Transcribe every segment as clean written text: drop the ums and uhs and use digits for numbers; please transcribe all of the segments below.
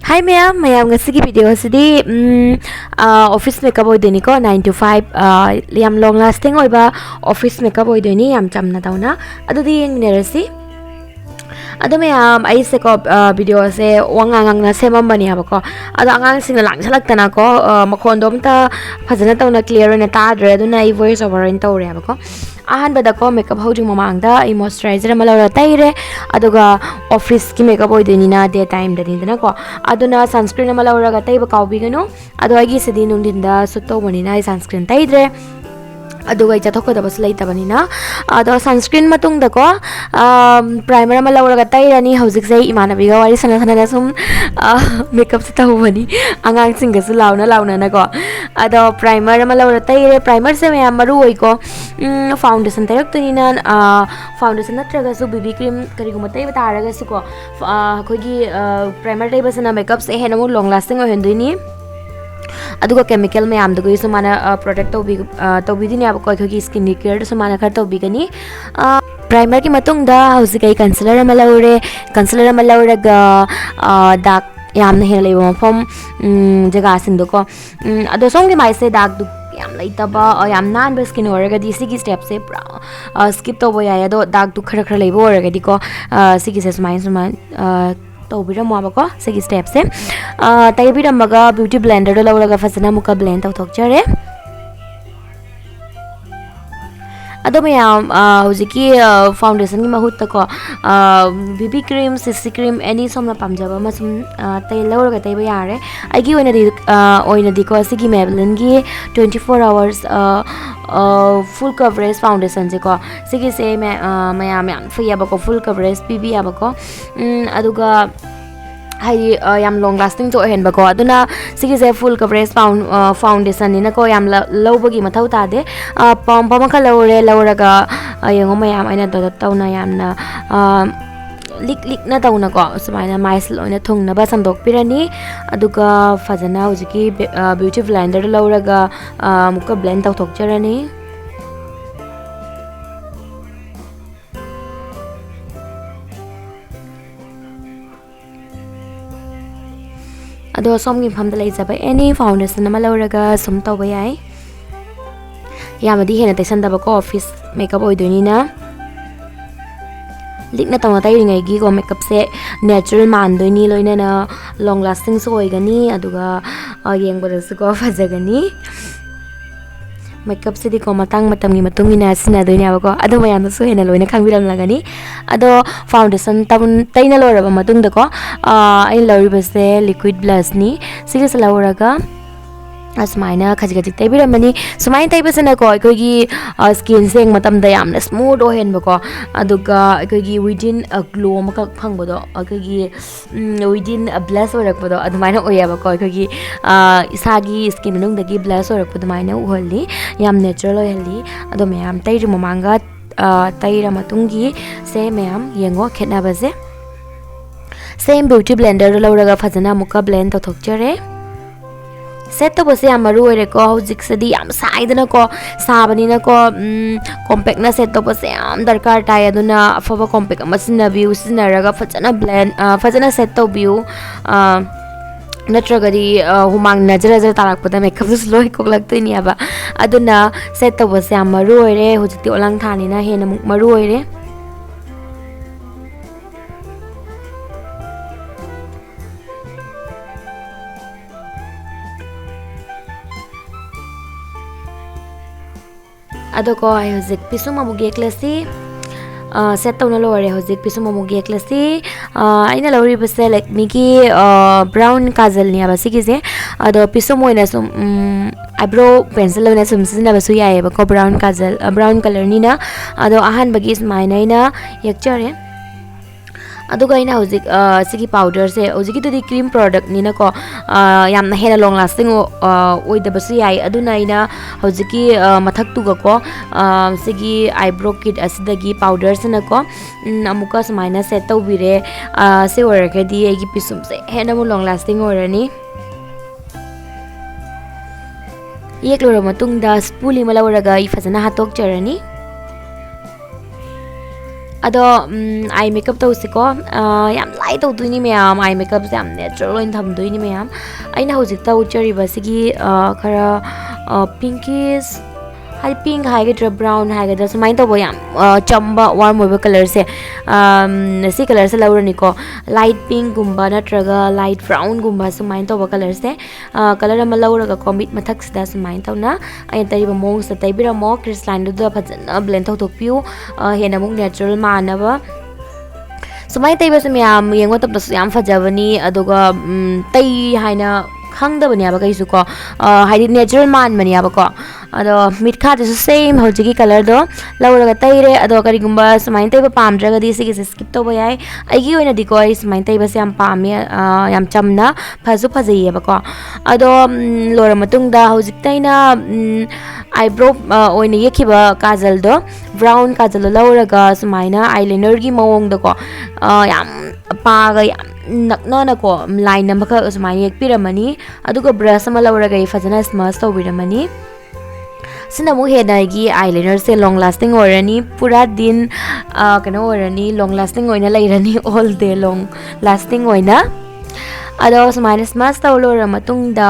Hi mayam ngasi video asidi office makeup oideni ko 9 to 5 yam long lasting oiba office makeup oideni yam chamna tauna adudi yengnerasi ado mayam aise ko video se wangangang na semambani habako ado angang sing lang salaktana ko makhondom ta phajana tauna clear na tadre aduna I voice over in tawre habako ahanbada ko makeup hojing mamangda I moisturizer malawra taire aduga office ki makeup oideni na day time dani dana ko aduna sunscreen malawra ga taiba kawbigano ado agi sedi nungdinda sutto bani na sunscreen taidre aduga chathok da bas leitabani ado sunscreen matung da ko primer ma lawraga tairani hojik sei imanabi ga wari sana sana sum makeup se tawani angang singa su launa na ko ado primer ma lawra taire primer se me amaru oi ko foundation tayak tuni na foundation natraga su bb cream kari guma tai bataraga su ko khogi primer tai basana makeup se henamu long lasting o hendini aduga chemical mayam dugo isu mana protect tawbidini ab ko khogi skin care su mana khar tawbigani primer ki matung da hausi kai concealer malawre ga dark yamna hena leiba mafam jaga sing do ko ado song ki mai se dark du yam laitaba yam nan ba skin oraga di sigi step se skip to boya ya do dark du khara khara leiba oraga di ko sigi se smile tawbira mo ko sigi step se taibira maga beauty blender do lawraga fasana muka blend tawthokjare ado mayam hojiki foundation ki mahutta ko bb cream cc cream any somna pamjaba masum tai lawraga taiba yare agi oina di ko sigi Maybelline gi 24 hours full coverage foundation je ko sigi se mayam free abako full coverage bb abako aduga hai yam long lasting to hen bako aduna sigi se full coverage foundation ni na ko yam lowbagi mathau ta de pam kha lawraga yengo mayam aina do tawna yamna lik na tawna ko sumaina maisel oina thungna ba samdok pirani aduga fajana hojiki beauty blender lawraga muka blend tawthok jarani ado somgi phamda leijaba any foundation ama lawraga sum tawba yai yamadi hena taisanda ba ko office makeup oidoni na likna tawna tairingai gi ko makeup se natural mandoni loina na long lasting so oigani aduga yengbada su ko fajagani makeup se di ko matang matamgi matungina sina doina ba ko ado mayam su hena loina khangbiram lagani ado foundation taina loraba matung da ko ai lori base liquid blush ni sigi se lawraga asmaina khaji taibiramani sumai taibasana ko kogi skin seng matam da yamna smooth o hen bako aduga kogi within a glow maka phangbodo kogi within a blush orakbodo adumaina oyaba ko kogi isagi skin nung dagi blush orakbodo maina uholli yam natural ohelli ado mayam tairi momanga taira matungi se mayam yengo khetna baje same beauty blender lawraga fajana muka blend to thokjare set to bose amaru ore ko hojik sadi yam saidana ko sabani na ko compact na set to bose yam darkar tai aduna afaba compact amasina view sinaraga fajana blend fajana set to view natragadi humang najara tarakpada makeup slow ko lagtoi ni aba aduna set to bose amaru ore hojikti olang thani na hena maru ore ado ko ai hojik pisuma bugi klasi set tawna lore hojik pisuma bugi klasi aina lori base like miki brown kajal ni aba sigi je ado pisum oina sum eyebrow pencil na sum sina basu yae ba ko brown kajal brown color ni na ado ahan bagi smaina ina yakchare aduga ina hojik sigi powder se hojiki to di cream product ni na ko yamna hena long lasting oi da basu yai aduna ina hojiki mathak tu ga ko sigi eyebrow kit asidagi powder se na ko amuka smaina set to bire se orake di egi pisum se hena mu long lasting orani yek lora matung da spoolie malawraga I fajana hatok charani ado eye makeup tawsiko yam light tawduni mayam eye makeup se yam natural oin thamduni mayam aina hojik tawchariba sigi khara pinkish hai pink haigadra brown haigadra sumai tawbo yam chamba warm oiba color se si color se laurani ko light pink gumba natraga light brown gumba sumai tawba color se color ama lauraga ko mit mathak sida sumai tawna ai tariba mong sa taibira mo crystalline du phajana blend thokpiu hena mong natural manaba sumai taiba sumyam yengwa tab da yam phajabani aduga tai haina khangdabani aba kaisu ko haidi natural man mani aba ko ado mit kha desu same hojigi color do lauraga taire ado kari gumba sumain taiba pamdraga di sigi skip to bayai aigi oina di ko sumain taiba se yam pami yam chamna phazu phajai aba ko ado lora matung da hojik taina eyebrow oina yekhiba kajal do brown kajal lauraga sumaina eyeliner gi mawong da ko yam paga yam nakna na ko line number ka sumain yekpiramani aduga brush ama lauraga fajana smudge tawbiramani sina mu hena gi eyeliner se long lasting orani pura din kano orani long lasting oina lairani all day long lasting oina ado sumai smudge tawlora matung da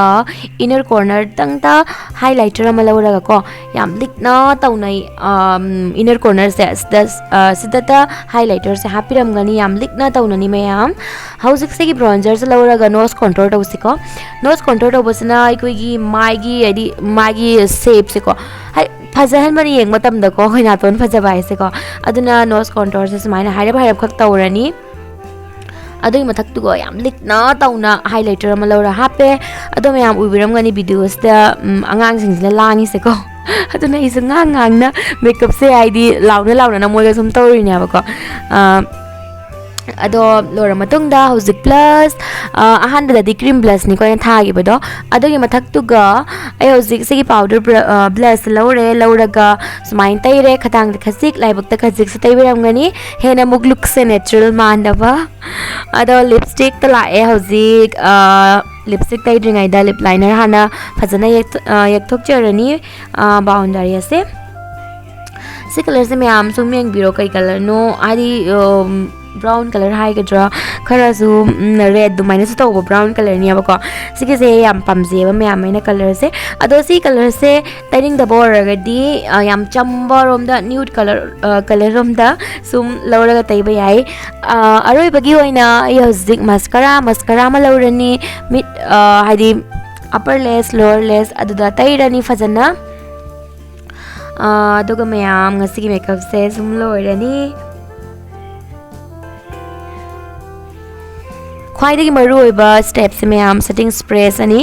inner corner tang ta highlighter ama lauraga ko yam likna tawnai inner corner se sidata highlighter se hapiram gani yam likna tawnani mayam hauzik se gi bronzer se lauraga nose contour tawsiko nose contour tawbasna ikoi gi magi adi magi shape se ko fajahan mani yeng matam da ko hoina ton fajabai se ko aduna nose contour se sumai hairab hairab khak tawrani adoi mathak tu go yam likna tauna highlighter ama laura hape ado mayam ubiram gani videos da angang sing la langi se ko aduna is ngang na makeup se id launa na moiga sum tori ne ba ko ado lora matung da hojik plus ahan da di cream blush ni ko na thagi bodo ado gi mathak tu ga ai hojik se gi powder blush lauraga sumain taire khatang de khasik laibak ta khasik se taibiram gani hena muk look se natural mandaba ado lipstick ta la e hojik lipstick tai dring ai da lip liner hana phajana yak thok charani boundary ase se color se me am sum meng biro kai color no ari brown color hai gadra khara su red du minus to brown color ni abako sigi se yam pamje ba me amena color se ado si color se taining the border gadi yam chamba rom da nude color rom da sum laura ga tai ba yai aroi bagi hoina yozik mascara ma laurani mid haidi upper lash lower lash adu da tairani fajana aduga me am ngasi gi makeup se sum loirani khwaidagi maru oiba steps me am setting sprays ani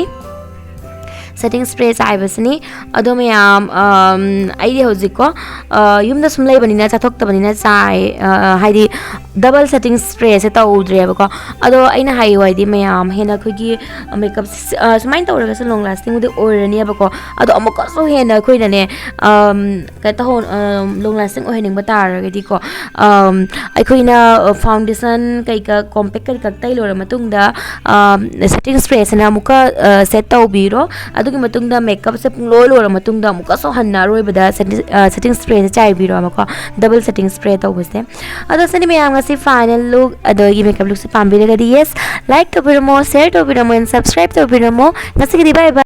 setting sprays aibasni ado me am aidi hojiko yumda sumlai banina chathok ta banina chai haidi double setting spray se tawdre ba ko ado aina hai waidi me am hena khogi makeup smain tawraga se long lasting udi orani ba ko ado amaka so hena khoina ne ka ta hon long lasting ohening ba tar gadi ko ai khoina foundation kai ka compact ka tai lora matung da setting spray se na muka set tawbiro adugi matung da makeup se pung loi lora matung da muka so hanna roi bada setting spray se chai biro amako double setting spray tawbase ado sani me am si final look ado gi makeup look se pambire gadi yes like to biro mo share to biro mo and subscribe to biro mo ngasi gi bye bye